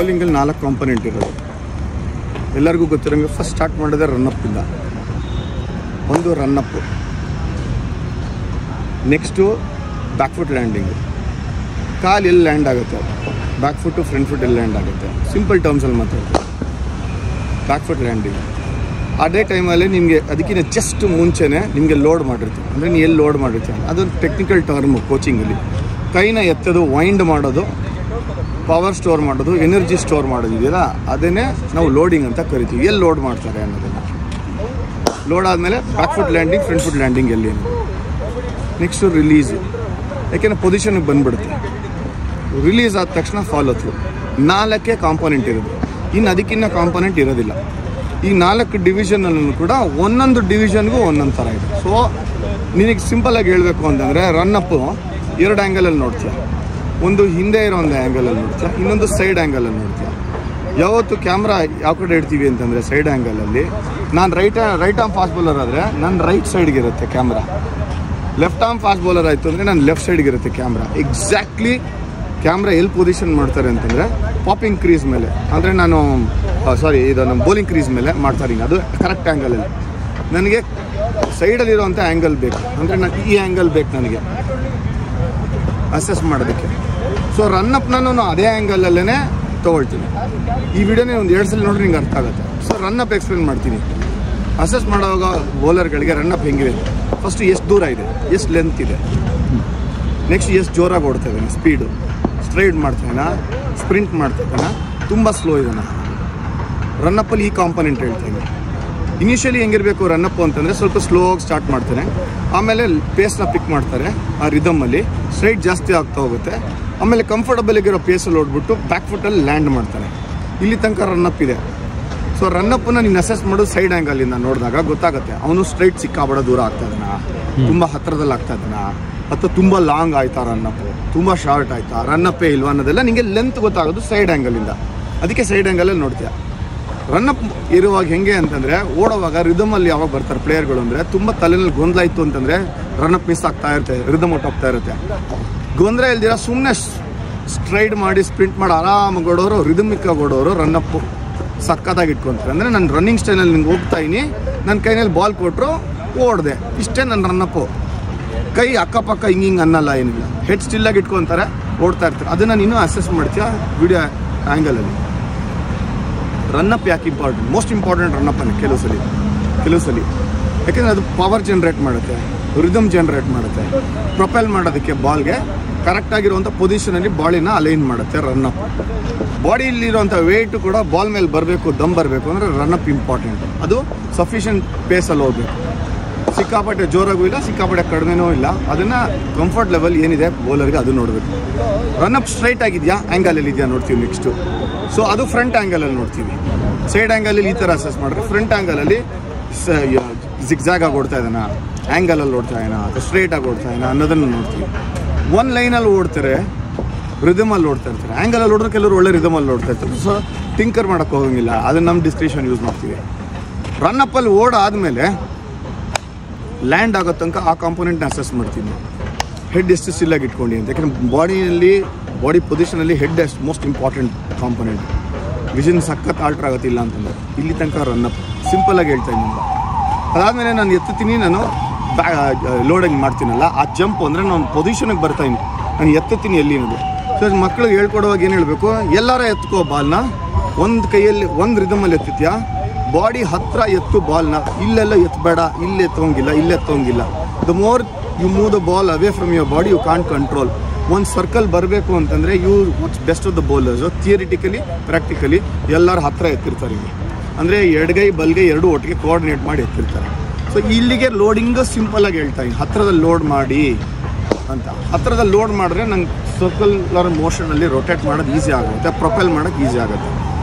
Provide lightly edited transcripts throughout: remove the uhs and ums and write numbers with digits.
ಬೌಲಿಂಗಲ್ಲಿ 4 component ಇರೋದು. ಎಲ್ಲರಿಗೂ ಗೊತ್ತಿರೋಂಗೆ first start ಮಾಡಿದ್ರೆ ರನ್ನಪ್ಪಿಂದ. ಒಂದು ರನ್ನಪ್ಪು, ನೆಕ್ಸ್ಟು ಬ್ಯಾಕ್ ಫುಟ್ ಲ್ಯಾಂಡಿಂಗು. ಕಾಲು ಎಲ್ಲಿ ಲ್ಯಾಂಡ್ ಆಗುತ್ತೆ, ಬ್ಯಾಕ್ ಫುಟ್ಟು ಫ್ರಂಟ್ ಫುಟ್ ಎಲ್ಲಿ ಲ್ಯಾಂಡ್ ಆಗುತ್ತೆ, ಸಿಂಪಲ್ ಟರ್ಮ್ಸಲ್ಲಿ ಮಾತಾಡ್ತೀವಿ. ಬ್ಯಾಕ್ ಫುಟ್ ಲ್ಯಾಂಡಿಂಗ್ ಅದೇ ಟೈಮಲ್ಲಿ ನಿಮಗೆ ಅದಕ್ಕಿಂತ ಜಸ್ಟ್ ಮುಂಚೆನೇ ನಿಮಗೆ ಲೋಡ್ ಮಾಡಿರ್ತೀವಿ. ಅಂದರೆ ನೀವು ಎಲ್ಲಿ ಲೋಡ್ ಮಾಡಿರ್ತೀವಿ ಅದೊಂದು ಟೆಕ್ನಿಕಲ್ ಟರ್ಮು ಕೋಚಿಂಗಲ್ಲಿ. ಕೈನ ಎತ್ತೋದು, ವೈಂಡ್ ಮಾಡೋದು, ಪವರ್ ಸ್ಟೋರ್ ಮಾಡೋದು, ಎನರ್ಜಿ ಸ್ಟೋರ್ ಮಾಡೋದಿದೆಯಲ್ಲ ಅದನ್ನೇ ನಾವು ಲೋಡಿಂಗ್ ಅಂತ ಕರಿತೀವಿ. ಎಲ್ಲಿ ಲೋಡ್ ಮಾಡ್ತಾರೆ ಅನ್ನೋದನ್ನು. ಲೋಡ್ ಆದಮೇಲೆ back foot landing, front foot landing ಎಲ್ಲಿ ಅನ್ನೋದು. ನೆಕ್ಸ್ಟು ರಿಲೀಸು, ಯಾಕೆಂದರೆ ಪೊಸಿಷನ್ಗೆ ಬಂದುಬಿಡುತ್ತೆ. ರಿಲೀಸ್ ಆದ ತಕ್ಷಣ ಫಾಲೋ ಥ್ರೂ. 4 ಕಾಂಪೊನೆಂಟ್ ಇರೋದು, ಇನ್ನು ಅದಕ್ಕಿನ್ನ ಕಾಂಪೊನೆಂಟ್ ಇರೋದಿಲ್ಲ. ಈ 4 ಡಿವಿಷನಲ್ಲೂ ಕೂಡ ಒಂದೊಂದು ಡಿವಿಷನ್ಗೂ ಒಂದೊಂದು ಥರ ಇದೆ. ಸೊ ನಿನಗೆ ಸಿಂಪಲಾಗಿ ಹೇಳಬೇಕು ಅಂತಂದರೆ ರನ್ನಪ್ಪು 2 ಆ್ಯಂಗಲಲ್ಲಿ ನೋಡ್ತೀಯ. ಒಂದು ಹಿಂದೆ ಇರೋ ಒಂದು ಆ್ಯಂಗಲಲ್ಲಿ ನೋಡ್ತೀಯ, ಇನ್ನೊಂದು ಸೈಡ್ ಆ್ಯಂಗಲಲ್ಲಿ ನೋಡ್ತೀಯ. ಯಾವತ್ತು ಕ್ಯಾಮ್ರಾ ಯಾವ ಕಡೆ ಇಡ್ತೀವಿ ಅಂತಂದರೆ ಸೈಡ್ ಆ್ಯಂಗಲಲ್ಲಿ. ನಾನು ರೈಟ್ ಆರ್ಮ್ ಫಾಸ್ಟ್ ಬೌಲರ್ ಆದರೆ ನನ್ನ ರೈಟ್ ಸೈಡ್ಗೆ ಇರುತ್ತೆ camera. Left arm fast bowler ಆಯಿತು ಅಂದರೆ ನನ್ನ ಲೆಫ್ಟ್ ಸೈಡ್ಗೆ ಇರುತ್ತೆ ಕ್ಯಾಮ್ರಾ. ಎಕ್ಸಾಕ್ಟ್ಲಿ ಕ್ಯಾಮ್ರಾ ಎಲ್ಲಿ ಪೊಸಿಷನ್ ಮಾಡ್ತಾರೆ ಅಂತಂದರೆ ಪಾಪಿಂಗ್ ಕ್ರೀಸ್ ಮೇಲೆ, ಅಂದರೆ ನಾನು ಇದನ್ನು ಬೌಲಿಂಗ್ ಕ್ರೀಸ್ ಮೇಲೆ ಮಾಡ್ತಾರೆ. ಅದು ಕರೆಕ್ಟ್ ಆ್ಯಂಗಲಲ್ಲಿ. ನನಗೆ ಸೈಡಲ್ಲಿರೋವಂಥ ಆ್ಯಂಗಲ್ ಬೇಕು, ಅಂದರೆ ನಾನು ಈ ಆ್ಯಂಗಲ್ ಬೇಕು ನನಗೆ ಅಸೆಸ್ ಮಾಡೋದಕ್ಕೆ. ಸೊ ರನ್ನಪ್ನೂ ಅದೇ ಆ್ಯಂಗಲಲ್ಲೇ ತೊಗೊಳ್ತೀನಿ. ಈ ವಿಡಿಯೋನೇ ಒಂದು 2 ಸಲ ನೋಡ್ರಿ ನಿಂಗೆ ಅರ್ಥ ಆಗುತ್ತೆ. ಸೊ ರನ್ನಪ್ ಎಕ್ಸ್ಪ್ಲೇನ್ ಮಾಡ್ತೀನಿ. ಅಸೆಸ್ ಮಾಡುವಾಗ ಬೌಲರ್ಗಳಿಗೆ ರನ್ನಪ್ ಹೆಂಗಿದೆ, ಫಸ್ಟು ಎಷ್ಟು ದೂರ ಇದೆ, ಎಷ್ಟು ಲೆಂತ್ ಇದೆ, ನೆಕ್ಸ್ಟ್ ಎಷ್ಟು ಜೋರಾಗಿ ಓಡ್ತಾ ಇದ್ದಾನೆ, ಸ್ಪೀಡು, ಸ್ಟ್ರೈಡ್ ಮಾಡ್ತಾಯಿದ್ದಾನ, ಸ್ಪ್ರಿಂಟ್ ಮಾಡ್ತಾಯಿದ್ದಾನ, ತುಂಬ ಸ್ಲೋ ಇದ್ದಾನ. ರನ್ನಪ್ಪಲ್ಲಿ ಈ ಕಾಂಪೊನೆಂಟ್ ಹೇಳ್ತಾನೆ. ಇನಿಷಿಯಲಿ ಹೆಂಗಿರಬೇಕು ರನ್ನಪ್ಪು ಅಂತಂದರೆ ಸ್ವಲ್ಪ ಸ್ಲೋಗಿ ಸ್ಟಾರ್ಟ್ ಮಾಡ್ತಾನೆ, ಆಮೇಲೆ ಪೇಸ್ನ ಪಿಕ್ ಮಾಡ್ತಾರೆ. ಆ ರಿದಮಲ್ಲಿ ಸ್ಟ್ರೈಟ್ ಜಾಸ್ತಿ ಆಗ್ತಾ ಹೋಗುತ್ತೆ. ಆಮೇಲೆ ಕಂಫರ್ಟಬಲಿಗಿರೋ ಪೇಸಲ್ಲಿ ಓಡ್ಬಿಟ್ಟು ಬ್ಯಾಕ್ ಫುಟ್ಟಲ್ಲಿ ಲ್ಯಾಂಡ್ ಮಾಡ್ತಾನೆ. ಇಲ್ಲಿ ತನಕ ರನ್ನಪ್ ಇದೆ. ಸೊ ರನ್ನಪ್ಪನ್ನ ನೀನು ಅಸೆಸ್ ಮಾಡೋದು ಸೈಡ್ ಆ್ಯಂಗಲಿಂದ ನೋಡಿದಾಗ ಗೊತ್ತಾಗುತ್ತೆ. ಅವನು ಸ್ಟ್ರೈಟ್ ಸಿಕ್ಕಾಬಡ ದೂರ ಆಗ್ತಾ ಇದ್ದಾನ, ತುಂಬ ಹತ್ತಿರದಲ್ಲಿ ಆಗ್ತಾ ಇದ್ದಾನ, ಅಥವಾ ತುಂಬ ಲಾಂಗ್ ಆಯ್ತಾ ರನ್ನಪ್ಪು, ತುಂಬ ಶಾರ್ಟ್ ಆಯ್ತಾ, ರನ್ನಪ್ಪೇ ಇಲ್ವಾ ಅನ್ನೋದೆಲ್ಲ ನಿಮಗೆ ಲೆಂತ್ ಗೊತ್ತಾಗೋದು ಸೈಡ್ ಆ್ಯಂಗಲಿಂದ. ಅದಕ್ಕೆ ಸೈಡ್ ಆ್ಯಂಗಲಲ್ಲಿ ನೋಡ್ತೀಯ. ರನ್ನಪ್ ಇರುವಾಗ ಹೆಂಗೆ ಅಂತಂದರೆ ಓಡೋವಾಗ ರಿದಮಲ್ಲಿ ಯಾವಾಗ ಬರ್ತಾರೆ ಪ್ಲೇಯರ್ಗಳು ಅಂದರೆ ತುಂಬ ತಲೆಯಲ್ಲಿ ಗೊಂದಲ ಇತ್ತು ಅಂತಂದರೆ ರನ್ನಪ್ ಮಿಸ್ ಆಗ್ತಾ ಇರುತ್ತೆ, ರಿದಮ್ ಹೊಟ್ಟೋಗ್ತಾ ಇರುತ್ತೆ. ಗೊಂದಲ ಇಲ್ದಿರ ಸುಮ್ಮನೆ ಸ್ಟ್ರೈಡ್ ಮಾಡಿ ಸ್ಪ್ರಿಂಟ್ ಮಾಡಿ ಆರಾಮಾಗಿ ಓಡೋರು, ರಿದಮಿಕ್ಕಾಗಿ ಓಡೋರು ರನ್ನಪ್ಪು ಸಕ್ಕತ್ತಾಗಿ ಇಟ್ಕೊತಾರೆ. ಅಂದರೆ ನಾನು ರನ್ನಿಂಗ್ ಸ್ಟೈಲಲ್ಲಿ ನಿಂಗೆ ಹೋಗ್ತಾ ಇದ್ದೀನಿ, ನನ್ನ ಕೈನಲ್ಲಿ ಬಾಲ್ ಕೊಟ್ಟರು ಓಡಿದೆ, ಇಷ್ಟೇ ನನ್ನ ರನ್ನಪ್ಪು. ಕೈ ಅಕ್ಕಪಕ್ಕ ಹಿಂಗೆ ಅನ್ನಲ್ಲ, ಏನಿಲ್ಲ, ಹೆಡ್ ಸ್ಟಿಲ್ಲಾಗಿ ಇಟ್ಕೊತಾರೆ, ಓಡ್ತಾ ಇರ್ತಾರೆ. ಅದನ್ನು ನೀನು ಅಸೆಸ್ ಮಾಡ್ತೀಯ ವಿಡಿಯೋ ಆ್ಯಂಗಲಲ್ಲಿ. ರನ್ನಪ್ ಯಾಕೆ ಇಂಪಾರ್ಟೆಂಟ್? ಮೋಸ್ಟ್ ಇಂಪಾರ್ಟೆಂಟ್ ರನ್ನಪ್ಪನೇ ಕೆಲವು ಸಲ. ಯಾಕೆಂದರೆ ಅದು ಪವರ್ ಜನ್ರೇಟ್ ಮಾಡುತ್ತೆ, ರಿದಮ್ ಜನ್ರೇಟ್ ಮಾಡುತ್ತೆ, ಪ್ರೊಪೆಲ್ ಮಾಡೋದಕ್ಕೆ ಬಾಲ್ಗೆ ಕರೆಕ್ಟಾಗಿರುವಂಥ ಪೊಸಿಷನಲ್ಲಿ ಬಾಡಿನ ಅಲೈನ್ ಮಾಡುತ್ತೆ ರನ್ನಪ್. ಬಾಡಿಯಲ್ಲಿರುವಂಥ ವೆಯ್ಟು ಕೂಡ ಬಾಲ್ ಮೇಲೆ ಬರಬೇಕು, ದಮ್ ಬರಬೇಕು ಅಂದರೆ ರನ್ನಪ್ ಇಂಪಾರ್ಟೆಂಟ್. ಅದು ಸಫಿಷಿಯೆಂಟ್ ಪೇಸಲ್ಲಿ ಹೋಗ್ಬೇಕು. ಸಿಕ್ಕಾಪಟ್ಟೆ ಜೋರಾಗೂ ಇಲ್ಲ, ಸಿಕ್ಕಾಪಟ್ಟೆ ಕಡಿಮೆನೂ ಇಲ್ಲ. ಅದನ್ನು ಕಂಫರ್ಟ್ ಲೆವೆಲ್ ಏನಿದೆ ಬೌಲರ್ಗೆ ಅದು ನೋಡಬೇಕು. ರನ್ನಪ್ ಸ್ಟ್ರೈಟ್ ಆಗಿದೆಯಾ, ಆ್ಯಂಗಲಲ್ಲಿ ಇದೆಯಾ ನೋಡ್ತೀವಿ ನೆಕ್ಸ್ಟು. ಸೊ ಅದು ಫ್ರಂಟ್ ಆ್ಯಂಗಲಲ್ಲಿ ನೋಡ್ತೀವಿ. ಸೈಡ್ ಆ್ಯಂಗಲಲ್ಲಿ ಈ ಥರ ಅಸೆಸ್ ಮಾಡಿದ್ರೆ, ಫ್ರಂಟ್ ಆ್ಯಂಗಲಲ್ಲಿ ಜಿಗ್ಜಾಗಾಗಿ ಓಡ್ತಾ ಇದ್ದಾನ, ಆ್ಯಂಗಲಲ್ಲಿ ಓಡ್ತಾ ಇದ್ದಾನ, ಅಥವಾ ಸ್ಟ್ರೈಟಾಗಿ ಓಡ್ತಾ ಇದ್ದಾನ ಅನ್ನೋದನ್ನು ನೋಡ್ತೀವಿ. ಒಂದು ಲೈನಲ್ಲಿ ಓಡ್ತಾರೆ, ರಿದಮಲ್ಲಿ ಓಡ್ತಾ ಇರ್ತಾರೆ. ಆ್ಯಂಗಲಲ್ಲಿ ಓಡಿದ್ರೆ ಕೆಲವರು ಒಳ್ಳೆ ರಿದಮಲ್ಲಿ ಓಡ್ತಾ ಇರ್ತಾರೆ. ಸೊ ಟಿಂಕರ್ ಮಾಡೋಕ್ಕೆ ಹೋಗೋಂಗಿಲ್ಲ, ಅದನ್ನು ನಮ್ಮ ಡಿಸ್ಕ್ರಿಪ್ಷನ್ ಯೂಸ್ ಮಾಡ್ತೀವಿ. ರನ್ನಪ್ಪಲ್ಲಿ ಓಡಾದಮೇಲೆ ಲ್ಯಾಂಡ್ ಆಗೋ ತನಕ ಆ ಕಾಂಪೊನೆಂಟ್ನ ಅಸೆಸ್ ಮಾಡ್ತೀನಿ. ಹೆಡ್ ಎಷ್ಟು ಸ್ಟಿಲ್ಲಾಗಿ ಇಟ್ಕೊಂಡು ಅಂತ. ಯಾಕೆಂದರೆ ಬಾಡಿ ಪೊಸಿಷನಲ್ಲಿ ಹೆಡ್ ಎಷ್ಟು ಮೋಸ್ಟ್ ಇಂಪಾರ್ಟೆಂಟ್ ಕಾಂಪೊನೆಂಟ್. ವಿಷನ್ ಸಖತ್ ಆಲ್ಟ್ರ್ ಆಗುತ್ತಿಲ್ಲ ಅಂತಂದರೆ ಇಲ್ಲಿ ತನಕ ರನ್ನಪ್ ಸಿಂಪಲಾಗಿ ಹೇಳ್ತಾ ಇದ್ದೀನಿ. ಅದಾದಮೇಲೆ ನಾನು ಎತ್ತುತ್ತೀನಿ, ನಾನು ಲೋಡಿಂಗ್ ಮಾಡ್ತೀನಲ್ಲ, ಆ ಜಂಪ್ ಅಂದರೆ ನಾನು ಪೊಸಿಷನಿಗೆ ಬರ್ತಾಯಿನಿ, ನಾನು ಎತ್ತುತ್ತೀನಿ ಎಲ್ಲಿ ಅನ್ನೋದು. ಸೊ ಮಕ್ಕಳಿಗೆ ಹೇಳ್ಕೊಡುವಾಗ ಏನು ಹೇಳಬೇಕು, ಎಲ್ಲರ ಎತ್ಕೋ ಬಾಲ್ನ, ಒಂದು ಕೈಯಲ್ಲಿ ಒಂದು ರಿದಮಲ್ಲಿ ಎತ್ತುತ್ತೀಯಾ, ಬಾಡಿ ಹತ್ತಿರ ಎತ್ತು ಬಾಲ್ನ, ಇಲ್ಲೆಲ್ಲ ಎತ್ತಬೇಡ, ಇಲ್ಲಿ ಎತ್ತೋಂಗಿಲ್ಲ. The more you move the ball away from your body you can't control. ಒಂದು ಸರ್ಕಲ್ ಬರಬೇಕು ಅಂತಂದರೆ what's best of the bowlers theoretically practically ಎಲ್ಲರೂ ಹತ್ತಿರ ಎತ್ತಿರ್ತಾರೆ. ಇಲ್ಲಿ ಅಂದರೆ ಎಡಗೈ ಬಲ್ಗೈ ಎರಡೂ ಒಟ್ಟಿಗೆ ಕೋಆರ್ಡಿನೇಟ್ ಮಾಡಿ ಎತ್ತಿರ್ತಾರೆ. ಸೊ ಇಲ್ಲಿಗೆ ಲೋಡಿಂಗು ಸಿಂಪಲಾಗಿ ಹೇಳ್ತಾ ಇದ್ದೀನಿ, ಹತ್ತಿರದಲ್ಲಿ ಲೋಡ್ ಮಾಡಿ ಅಂತ. ಹತ್ತಿರದಲ್ಲಿ ಲೋಡ್ ಮಾಡಿದ್ರೆ ನಂಗೆ ಸರ್ಕುಲರ್ ಮೋಷನಲ್ಲಿ ರೊಟೇಟ್ ಮಾಡೋದು ಈಸಿ ಆಗುತ್ತೆ, ಪ್ರೊಪೆಲ್ ಮಾಡೋಕ್ಕೆ ಈಸಿ ಆಗುತ್ತೆ.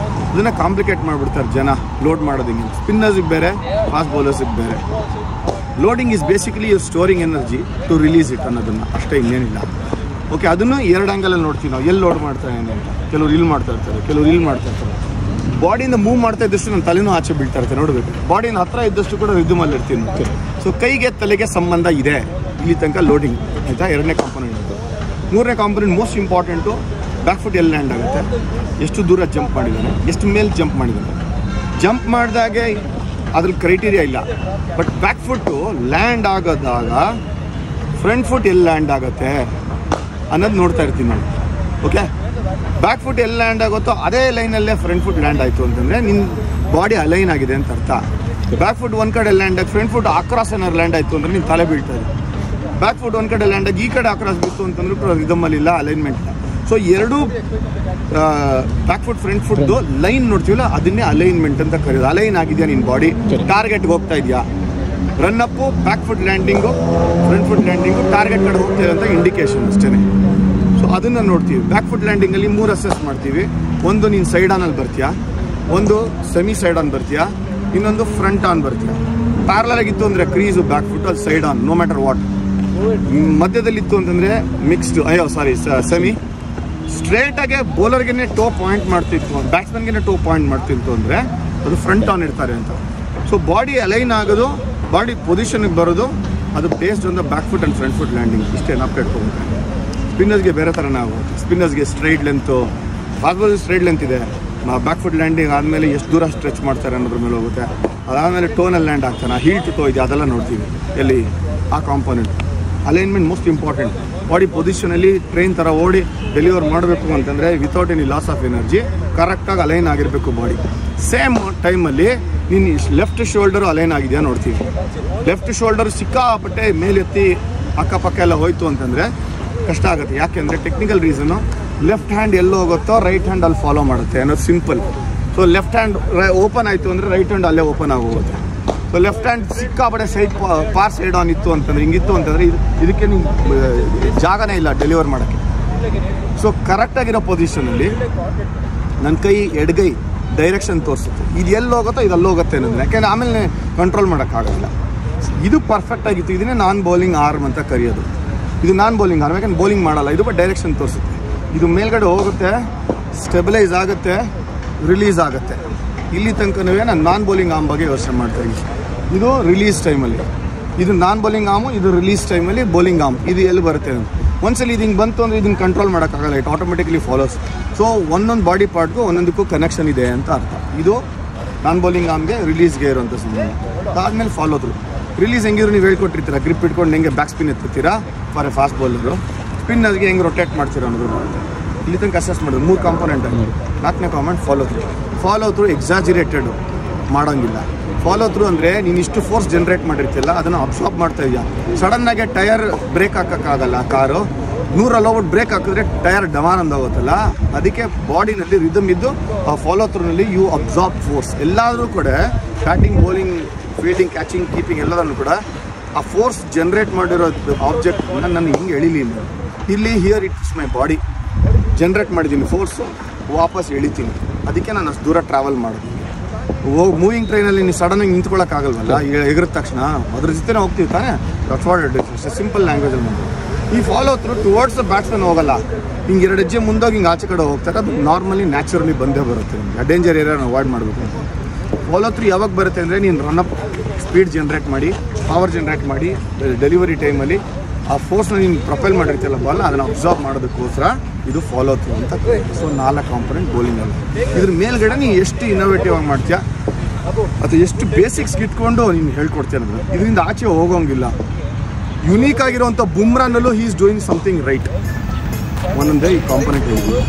ಅದನ್ನು ಕಾಂಪ್ಲಿಕೇಟ್ ಮಾಡಿಬಿಡ್ತಾರೆ ಜನ ಲೋಡ್ ಮಾಡೋದಿಂಗೆ. ಸ್ಪಿನ್ನರ್ಸಿಗೆ ಬೇರೆ, ಫಾಸ್ಟ್ ಬೌಲರ್ಸಿಗೆ ಬೇರೆ. Loading is basically your storing energy to release it ಅನ್ನೋದನ್ನು, ಅಷ್ಟೇ ಇನ್ನೇನಿಲ್ಲ. ಓಕೆ, ಅದನ್ನು 2 ಆ್ಯಂಗಲಲ್ಲಿ ನೋಡ್ತೀವಿ ನಾವು, ಎಲ್ಲಿ ಲೋಡ್ ಮಾಡ್ತಾರೆ ಅಂತ. ಕೆಲವ್ರು ಇಲ್ಲಿ ಮಾಡ್ತಾ ಇರ್ತಾರೆ, ಕೆಲವ್ರು ಇಲ್ಲಿ ಮಾಡ್ತಾ ಇರ್ತಾರೆ. ಬಾಡಿಯಿಂದ ಮೂವ್ ಮಾಡ್ತಾ ಇದ್ದಷ್ಟು ನನ್ನ ತಲೆನೂ ಆಚೆ ಬೀಳ್ತಾ ಇರ್ತಾರೆ, ನೋಡಬೇಕು. ಬಾಡಿನ ಹತ್ತಿರ ಇದ್ದಷ್ಟು ಕೂಡ ರಿದಮಲ್ಲಿ ಇರ್ತೀನಿ ಮತ್ತೆ. ಸೊ ಕೈಗೆ ತಲೆಗೆ ಸಂಬಂಧ ಇದೆ ಇಲ್ಲಿ ತನಕ ಲೋಡಿಂಗ್ ಆಯಿತಾ. 2ನೇ ಕಾಂಪೊನೆಂಟ್. 3ನೇ component most important back foot ಎಲ್ಲಿ ಲ್ಯಾಂಡ್ ಆಗುತ್ತೆ, ಎಷ್ಟು ದೂರ ಜಂಪ್ ಮಾಡಿದ್ದಾನೆ, ಎಷ್ಟು ಮೇಲೆ ಜಂಪ್ ಮಾಡಿದ್ದಾನೆ. ಜಂಪ್ ಮಾಡಿದಾಗೆ ಅದ್ರ ಕ್ರೈಟೀರಿಯಾ ಇಲ್ಲ. ಬಟ್ ಬ್ಯಾಕ್ ಫುಟ್ಟು ಲ್ಯಾಂಡ್ ಆಗೋದಾಗ ಫ್ರಂಟ್ ಫುಟ್ ಎಲ್ಲಿ ಲ್ಯಾಂಡ್ ಆಗುತ್ತೆ ಅನ್ನೋದು ನೋಡ್ತಾ ಇರ್ತೀನಿ ನಾನು. ಓಕೆ, ಬ್ಯಾಕ್ ಫುಟ್ ಎಲ್ಲಿ ಲ್ಯಾಂಡ್ ಆಗುತ್ತೋ ಅದೇ ಲೈನಲ್ಲೇ ಫ್ರಂಟ್ ಫುಟ್ ಲ್ಯಾಂಡ್ ಆಯಿತು ಅಂತಂದರೆ ನಿನ್ನ ಬಾಡಿ ಅಲೈನ್ ಆಗಿದೆ ಅಂತ ಅರ್ಥ. ಬ್ಯಾಕ್ ಫುಟ್ ಒಂದು ಕಡೆ ಲ್ಯಾಂಡ್ ಆಗಿ ಫ್ರಂಟ್ ಫುಟ್ ಅಕ್ರಾಸ್ ಏನಾದ್ರು ಲ್ಯಾಂಡ್ ಆಯಿತು ಅಂದರೆ ನಿನ್ನ ತಲೆ ಬೀಳ್ತಾ ಇದೆ. ಬ್ಯಾಕ್ ಫುಟ್ ಒಂದು ಕಡೆ ಲ್ಯಾಂಡ್ ಆಗಿ ಈ ಕಡೆ ಅಕ್ರಾಸ್ ಬಿತ್ತು ಅಂತಂದ್ರೆ ಕೂಡ ರಿದಮಲ್ಲಿಲ್ಲ, ಅಲೈನ್ಮೆಂಟ್ ಇಲ್ಲ. ಸೊ ಎರಡೂ ಬ್ಯಾಕ್ ಫುಟ್ ಫ್ರಂಟ್ ಫುಟ್ದು ಲೈನ್ ನೋಡ್ತೀವಲ್ಲ ಅದನ್ನೇ ಅಲೈನ್ಮೆಂಟ್ ಅಂತ ಕರೆಯೋದು. ಅಲೈನ್ ಆಗಿದೆಯಾ ನಿನ್ನ ಬಾಡಿ, ಟಾರ್ಗೆಟ್ಗೆ ಹೋಗ್ತಾ ಇದೆಯಾ, run up back foot landing front foot landing target ಕಡೆ ಹೋಗ್ತಾ ಇದೆ ಅಂತ ಇಂಡಿಕೇಶನ್ ಅಷ್ಟೇ. ಸೊ ಅದನ್ನು ನೋಡ್ತೀವಿ. ಬ್ಯಾಕ್ ಫುಟ್ ಲ್ಯಾಂಡಿಂಗಲ್ಲಿ 3 ಅಸೆಸ್ ಮಾಡ್ತೀವಿ. ಒಂದು ನೀನು ಸೈಡ್ ಆನಲ್ಲಿ ಬರ್ತೀಯಾ, ಒಂದು ಸೆಮಿ ಸೈಡ್ ಆನ್ ಬರ್ತೀಯಾ, ಇನ್ನೊಂದು ಫ್ರಂಟ್ ಆನ್ ಬರ್ತೀಯಾ. ಪ್ಯಾರಲಲ್ ಆಗಿತ್ತು ಅಂದರೆ ಕ್ರೀಸು ಬ್ಯಾಕ್ ಫುಟ್, ಅದು side on no matter what. ಮಧ್ಯದಲ್ಲಿತ್ತು ಅಂತಂದರೆ ಮಿಕ್ಸ್ಡ್, ಸೆಮಿ. ಸ್ಟ್ರೇಟಾಗೆ ಬೌಲರ್ಗೆ ಟೋ ಪಾಯಿಂಟ್ ಮಾಡ್ತಿತ್ತು, ಬ್ಯಾಟ್ಸ್ಮನ್ಗೆ ಟೋ ಪಾಯಿಂಟ್ ಮಾಡ್ತಿತ್ತು ಅಂದರೆ ಅದು ಫ್ರಂಟ್ ಆನ್ ಇರ್ತಾರೆ ಅಂತ. ಸೊ ಬಾಡಿ ಅಲೈನ್ ಆಗೋದು, ಬಾಡಿ ಪೊಸಿಷನ್ಗೆ ಬರೋದು, ಅದು based on the back foot and front foot landing. ಇಷ್ಟೇ ನಾವು ಇಟ್ಕೊಬೇಕು. ಸ್ಪಿನ್ನರ್ಸ್ಗೆ ಬೇರೆ ಥರ ನಾವು, ಸ್ಪಿನ್ನರ್ಸ್ಗೆ straight length, fast ball straight length ಇದೆ. ಬ್ಯಾಕ್ ಫುಟ್ ಲ್ಯಾಂಡಿಂಗ್ ಆದಮೇಲೆ ಎಷ್ಟು ದೂರ ಸ್ಟ್ರೆಚ್ ಮಾಡ್ತಾರೆ ಅನ್ನೋದ್ರ ಮೇಲೆ ಹೋಗುತ್ತೆ. ಅದಾದಮೇಲೆ ಟೋನಲ್ಲಿ ಲ್ಯಾಂಡ್ ಆಗ್ತಾನೆ, ಹೀಲ್ ಟು ಟೋ ಇದೆ, ಅದೆಲ್ಲ ನೋಡ್ತೀವಿ. ಎಲ್ಲಿ ಆ component alignment most important. Body ಪೊಸಿಷನಲ್ಲಿ ಟ್ರೈನ್ ಥರ ಓಡಿ ಡೆಲಿವರ್ ಮಾಡಬೇಕು ಅಂತಂದರೆ without any loss of energy ಕರೆಕ್ಟಾಗಿ ಅಲೈನ್ ಆಗಿರಬೇಕು ಬಾಡಿ. ಸೇಮ್ ಟೈಮಲ್ಲಿ ನೀನು ಲೆಫ್ಟ್ ಶೋಲ್ಡರು ಅಲೈನ್ ಆಗಿದೆಯಾ ನೋಡ್ತೀವಿ. ಲೆಫ್ಟ್ ಶೋಲ್ಡರ್ ಸಿಕ್ಕಾಪಟ್ಟೆ ಮೇಲೆತ್ತಿ ಅಕ್ಕಪಕ್ಕ ಎಲ್ಲ ಹೋಯ್ತು ಅಂತಂದರೆ ಕಷ್ಟ ಆಗುತ್ತೆ. ಯಾಕೆಂದರೆ ಟೆಕ್ನಿಕಲ್ ರೀಸನು, ಲೆಫ್ಟ್ ಹ್ಯಾಂಡ್ ಎಲ್ಲಿ ಹೋಗುತ್ತೋ ರೈಟ್ ಹ್ಯಾಂಡ್ ಅಲ್ಲಿ ಫಾಲೋ ಮಾಡುತ್ತೆ ಅನ್ನೋದು simple. So left hand open ಆಯಿತು ಅಂದರೆ ರೈಟ್ ಹ್ಯಾಂಡ್ ಅಲ್ಲೇ ಓಪನ್ ಆಗೋಗುತ್ತೆ. ಸೊ ಲೆಫ್ಟ್ ಹ್ಯಾಂಡ್ ಸಿಕ್ಕಾಪಟ್ಟೆ ಸೈಡ್ ಪಾರ್ ಸೈಡ್ ಆನ್ ಇತ್ತು ಅಂತಂದರೆ, ಹಿಂಗಿತ್ತು ಅಂತಂದರೆ ಇದಕ್ಕೆ ನೀವು ಜಾಗನೇ ಇಲ್ಲ ಡೆಲಿವರ್ ಮಾಡೋಕ್ಕೆ. ಸೊ ಕರೆಕ್ಟಾಗಿರೋ ಪೊಸಿಷನಲ್ಲಿ ನನ್ನ ಕೈ ಎಡಗೈ ಡೈರೆಕ್ಷನ್ ತೋರಿಸುತ್ತೆ, ಇದು ಎಲ್ಲಿ ಹೋಗುತ್ತೋ ಇದು ಅಲ್ಲಿ ಹೋಗುತ್ತೆ ಅನ್ನೋದು. ಯಾಕೆಂದರೆ ಆಮೇಲೆ ಕಂಟ್ರೋಲ್ ಮಾಡೋಕ್ಕಾಗಲ್ಲ. ಇದು ಪರ್ಫೆಕ್ಟ್ ಆಗಿತ್ತು. ಇದನ್ನೇ ನಾನ್ ಬೌಲಿಂಗ್ ಆರ್ಮ್ ಅಂತ ಕರೆಯೋದು. ಇದು ನಾನ್ ಬೌಲಿಂಗ್ ಆರ್ಮ್, ಯಾಕಂದ್ರೆ ಬೌಲಿಂಗ್ ಮಾಡಲ್ಲ, ಇದು ಬಟ್ ಡೈರೆಕ್ಷನ್ ತೋರಿಸುತ್ತೆ. ಇದು ಮೇಲ್ಗಡೆ ಹೋಗುತ್ತೆ, ಸ್ಟೆಬಿಲೈಸ್ ಆಗುತ್ತೆ, ರಿಲೀಸ್ ಆಗುತ್ತೆ. ಇಲ್ಲಿ ತನಕನೂ ನಾನು ನಾನ್ ಬೌಲಿಂಗ್ ಆರ್ಮ್ ಬಗ್ಗೆ ಯೋಚನೆ ಮಾಡ್ತಾಯಿದ್ದೀನಿ. ಇದು ರಿಲೀಸ್ ಟೈಮಲ್ಲಿ, ಇದು ನಾನ್ ಬೌಲಿಂಗ್ ಆರ್ಮು, ಇದು ರಿಲೀಸ್ ಟೈಮಲ್ಲಿ ಬೌಲಿಂಗ್ ಆರ್ಮ್. ಇದು ಎಲ್ಲಿ ಬರುತ್ತೆ ಅಂತ ಒಂದ್ಸಲಿ ಇದು ಹಿಂಗೆ ಬಂತು ಅಂದರೆ ಇದನ್ನು ಕಂಟ್ರೋಲ್ ಮಾಡೋಕ್ಕಾಗಲ್ಲ, ಇಟ್ ಆಟೋಮೆಟಿಕ್ಲಿ ಫಾಲೋಸ್. ಸೊ ಒಂದೊಂದು ಬಾಡಿ ಪಾರ್ಟ್ಗೂ ಒಂದೊಂದಕ್ಕೂ ಕನೆಕ್ಷನ್ ಇದೆ ಅಂತ ಅರ್ಥ. ಇದು ನಾನ್ ಬೌಲಿಂಗ್ ಆರ್ಮ್ಗೆ ರಿಲೀಸ್ಗೆ ಇರೋಂಥ ಸಂಬಂಧ. ಅದಾದಮೇಲೆ ಫಾಲೋ ಥ್ರೂ. ರಿಲೀಸ್ ಹೆಂಗಿದ್ರು ನೀವು ಹೇಳ್ಕೊಟ್ಟಿರ್ತೀರ, ಗ್ರಿಪ್ ಇಟ್ಕೊಂಡು ಹೆಂಗೆ ಬ್ಯಾಕ್ ಸ್ಪಿನ್ ಎತ್ತುತ್ತೀರಾ ಫಾರ್ ಎ ಫಾಸ್ಟ್ ಬೌಲರು, ಸ್ಪಿನ್ನರ್ಗೆ ಹೆಂಗೆ ರೊಟೇಟ್ ಮಾಡ್ತೀರಾ ಅನ್ನೋದು ಬರುತ್ತೆ. ಇಲ್ಲಿ ತನಕ ಅಸೆಸ್ ಮಾಡೋದು 3 ಕಾಂಪೋನೆಂಟ್ ಆಗಿ. 4ನೇ component follow through. Follow through exaggerated ಮಾಡೋಂಗಿಲ್ಲ. ಫಾಲೋ ಥ್ರೂ ಅಂದರೆ ನೀನು ಇಷ್ಟು ಫೋರ್ಸ್ ಜನ್ರೇಟ್ ಮಾಡಿರ್ತಿಲ್ಲ, ಅದನ್ನು ಅಬ್ಸಾರ್ಬ್ ಮಾಡ್ತಾ ಇದೆಯಾ. ಸಡನ್ನಾಗೆ ಟಯರ್ ಬ್ರೇಕ್ ಹಾಕೋಕ್ಕಾಗಲ್ಲ. ಕಾರು 100 ಹೋಗ್ಬಿಟ್ಟು ಬ್ರೇಕ್ ಹಾಕಿದ್ರೆ ಟಯರ್ ಡಮಾನ್ ಅಂದಾಗುತ್ತಲ್ಲ, ಅದಕ್ಕೆ ಬಾಡಿನಲ್ಲಿ ರಿದಮ್ ಇದ್ದು ಆ ಫಾಲೋ ಥ್ರೂನಲ್ಲಿ ಯು ಅಬ್ಸಾರ್ಬ್ ಫೋರ್ಸ್. ಎಲ್ಲಾದರೂ ಕೂಡ batting, bowling, fielding, catching, keeping ಎಲ್ಲದನ್ನು ಕೂಡ ಆ ಫೋರ್ಸ್ ಜನ್ರೇಟ್ ಮಾಡಿರೋ ಆಬ್ಜೆಕ್ಟ್ ನಾನು ಹಿಂಗೆ ಎಳಿಲಿಲ್ಲ. ಇಲ್ಲಿ here it's my body generate ಮಾಡಿದ್ದೀನಿ ಫೋರ್ಸು, ವಾಪಸ್ ಎಳಿತೀನಿ. ಅದಕ್ಕೆ ನಾನು ಅಷ್ಟು ದೂರ ಟ್ರಾವೆಲ್ ಮಾಡೋದು. ಮೂವಿಂಗ್ ಟ್ರೈನಲ್ಲಿ ನೀವು ಸಡನ್ನಾಗಿ ನಿಂತ್ಕೊಳ್ಳೋಕ್ಕಾಗಲ್ವಲ್ಲ, ಎಗರಿದ ತಕ್ಷಣ ಅದ್ರ ಜೊತೆ ಹೋಗ್ತೀವಿ ತಾನೇ. ಸಿಂಪಲ್ ಲ್ಯಾಂಗ್ವೇಜಲ್ಲಿ ಮಾಡೋದು. ಈ follow through towards the batsman ಹೋಗಲ್ಲ, ಹಿಂಗೆ 2 ಹೆಜ್ಜೆ ಮುಂದೋಗಿ ಹಿಂಗೆ ಆಚೆ ಕಡೆ ಹೋಗ್ತಾರೆ. ಅದು ನಾರ್ಮಲಿ ನ್ಯಾಚುರಲಿ ಬಂದೇ ಬರುತ್ತೆ. ನಿಮಗೆ ಡೇಂಜರ್ ಏರಿಯಾನ ಅವಾಯ್ಡ್ ಮಾಡಬೇಕು. ಫಾಲೋ ಥ್ರೂ ಯಾವಾಗ ಬರುತ್ತೆ ಅಂದರೆ ನೀನು ರನ್ನಪ್ ಸ್ಪೀಡ್ ಜನ್ರೇಟ್ ಮಾಡಿ, ಪವರ್ ಜನ್ರೇಟ್ ಮಾಡಿ, ಡೆಲಿವರಿ ಟೈಮಲ್ಲಿ ಆ ಫೋರ್ಸ್ನ ನೀನು ಪ್ರೊಪೈಲ್ ಮಾಡಿರ್ತಿಲ್ಲ ಬಾಲ್, ಅದನ್ನು ಅಬ್ಸಾರ್ಬ್ ಮಾಡೋದಕ್ಕೋಸ್ಕರ ಇದು ಫಾಲೋ ಥ್ರೂ ಅಂತ. ಸೊ 4 ಕಾಂಪೋನೆಂಟ್ ಬೌಲಿಂಗಲ್ಲಿ. ಇದ್ರ ಮೇಲ್ಗಡೆ ನೀನು ಎಷ್ಟು ಇನ್ನೋವೇಟಿವ್ ಆಗಿ ಮಾಡ್ತೀಯಾ ಅಥವಾ ಎಷ್ಟು ಬೇಸಿಕ್ಸ್ ಇಟ್ಕೊಂಡು ನೀನು ಹೇಳ್ಕೊಡ್ತೀಯ ಅನ್ನೋದು. ಇದರಿಂದ ಆಚೆ ಹೋಗೋಂಗಿಲ್ಲ. ಯುನೀಕ್ ಆಗಿರುವಂಥ ಬುಮ್ರಾನಲ್ಲೂ he is doing something right. ಒಂದೊಂದೇ ಈ ಕಾಂಪೋನೆಂಟ್ ಹೇಳಿದ್ವಿ.